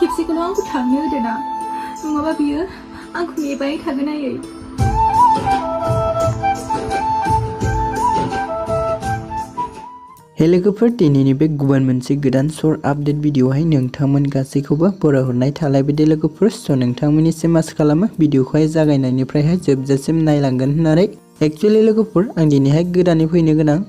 खेबसेखौल' आंखौ थांनो होदो ना नङाबा बियो आंखौ नेबाय थागोन आयै हे लोगोफोर दिनैनि बे गुबुन मोनसे गोदान शर्ट आपडेट भिडिअआवहाय नोंथांमोन गासैखौबो बरायहरनाय थालायबाय लोगोफोर स' नोंथांमोननिसिम आसा खालामो भिडिअखौहाय जागायनायनिफ्रायहाय जोबजासिम नायलांगोन होननानै एक्चुअली लोगोफोर आं दिनैहाय गोदानै फैनो गोनां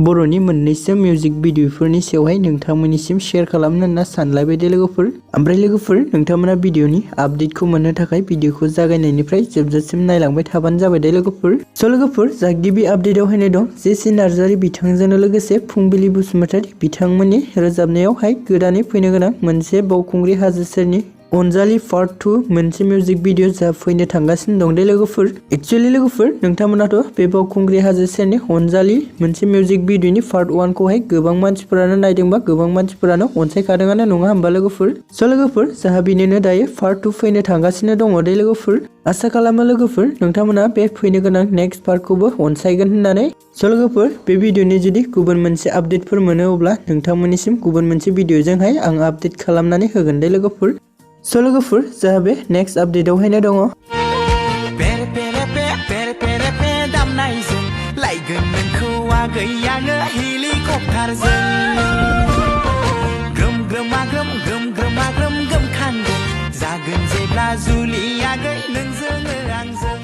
बर'नि मोननैसो मिउजिक भिडिअफोरनि सायावहाय नोंथांमोननिसिम शेयार खालामनो होनना सानलायबाय लोगोफोर ओमफ्राय लोगोफोर नोंथांमोना भिडिअनि आपडेटखौ मोननो थाखाय भिडिअखौ जागायनायनिफ्राय जोबजासिम नायलांबाय थाबानो जाबाय लोगोफोर स' लोगोफोर जा गिबि आपडेटआव होनाय दं जेसि नार्जारि बिथांजोंनो लोगोसे फुंबिलि बसुमतारी बिथांमोननि रोजाबनायावहाय गोदानै फैनो गोनां मोनसे बावखुंग्रि हाजो सेरनि अनजालि पार्ट 2 मोनसे मिउजिक भिडिअ जा फैनो थांगासिनो दं लोगोफोर एक्चुअली लोगोफोर नोंथांमोनाथ' बे बावखुंग्रि हाजो सेरनि अनजालि मोनसे मिउजिक भिडिअनि पार्ट 1 खौहाय गोबां मानसिफोरानो नायदोंबा गोबां मानसिफोरानो अनसायखादोंआनो नङा होमबा लोगोफोर स' लोगोफोर जाहा बिनिनो दायो पार्ट 2 फैनो थांगासिनो दङ लोगोफोर आसा खालामो लोगोफोर नोंथांमोना बे फैनो गोनां नेक्स्ट पार्टखौबो अनसायगोन होननानै स' लोगोफोर बे भिडिअनि जुदि गुबुन मोनसे आपडेटफोर मोनो अब्ला नोंथांमोननिसिम गुबुन मोनसे भिडिअजोंहाय आं आपडेट खालामनानै होगोन लोगोफोर स' लोगोफोर जाहा बे नेक्स्ट आपडेटआवहायनो दङ लायगोन नोंखौ आगै आङो हेलिकप्टारजों ग्रोम ग्रोमा ग्रोम ग्रोम ग्रोमा ग्रोम गोमखांगोन जागोन जेब्ला जुलि आगै नोंजों आंजों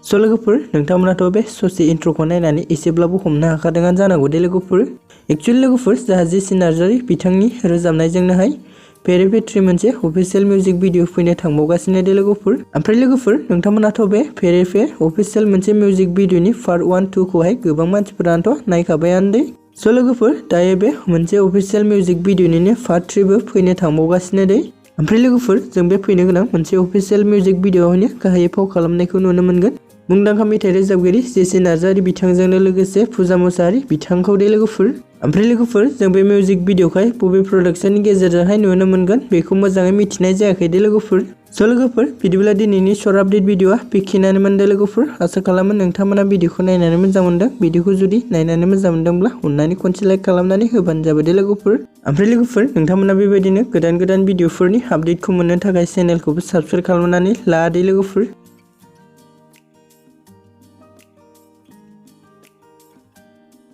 स' लोगोफोर नोंथांमोनाथ' बे ससे इन्ट्र'खौ नायनानै एसेब्लाबो हमनो हाखादोंआनो जानांगौ लोगोफोर एक्चुअली लोगोफोर जाहा जेसि नार्जारि बिथांनि रोजाबनायजोंनोहाय फेरेफे मोनसे अफिसियेल मिउजिक भिडिअ फैनो थांबावगासिनो लोगोफोर ओमफ्राय लोगोफोर नोंथांमोनाथ' बे फेरेफे अफिसियेल मोनसे मिउजिक भिडिअनि पार्ट 1 2 खौहाय गोबां मानसिफोरानोथ' नायखाबायानो स' लोगोफोर दायो बे मोनसे अफिसियेल मिउजिक भिडिअनिनो पार्ट 3 बो फैनो थांबावगासिनो ओमफ्राय लोगोफोर जों बे फैनो गोनां मोनसे अफिसियेल मिउजिक भिडिअआवनो गाहायै फाव खालामनायखौ नुनो मोनगोन मुंदांखा मेथाइ रोजाबगिरि जेसि नार्जारि बिथांजोंनो लोगोसे पुजा मुसाहारि बिथांखौ लोगोफोर ओमफ्राय लोगोफोर जों बे मिउजिक भिडिअखौहाय बबे प्रडाक्शननि गेजेरजोंहाय नुनो मोनगोन बेखौ मोजाङै मिथिनाय जायाखै लोगोफोर स' लोगोफोर बिदिब्ला दिनैनि शर्ट आपडेट भिडिअआ बेखिनियानोमोन लोगोफोर आसा खालामो नोंथांमोना भिडिअखौ नायनानै मोजां मोनदों भिडिअखौ जुदि नायनानै मोजां मोनदोंब्ला अननानै खनसे लाइक खालामनानै होबानो जाबाय लोगोफोर ओमफ्राय लोगोफोर नोंथांमोना बेबायदिनो गोदान भिडिअफोरनि आपडेटखौ मोननो थाखाय चेनेलखौबो साबस्क्राइब खालामनानै ला लोगोफोर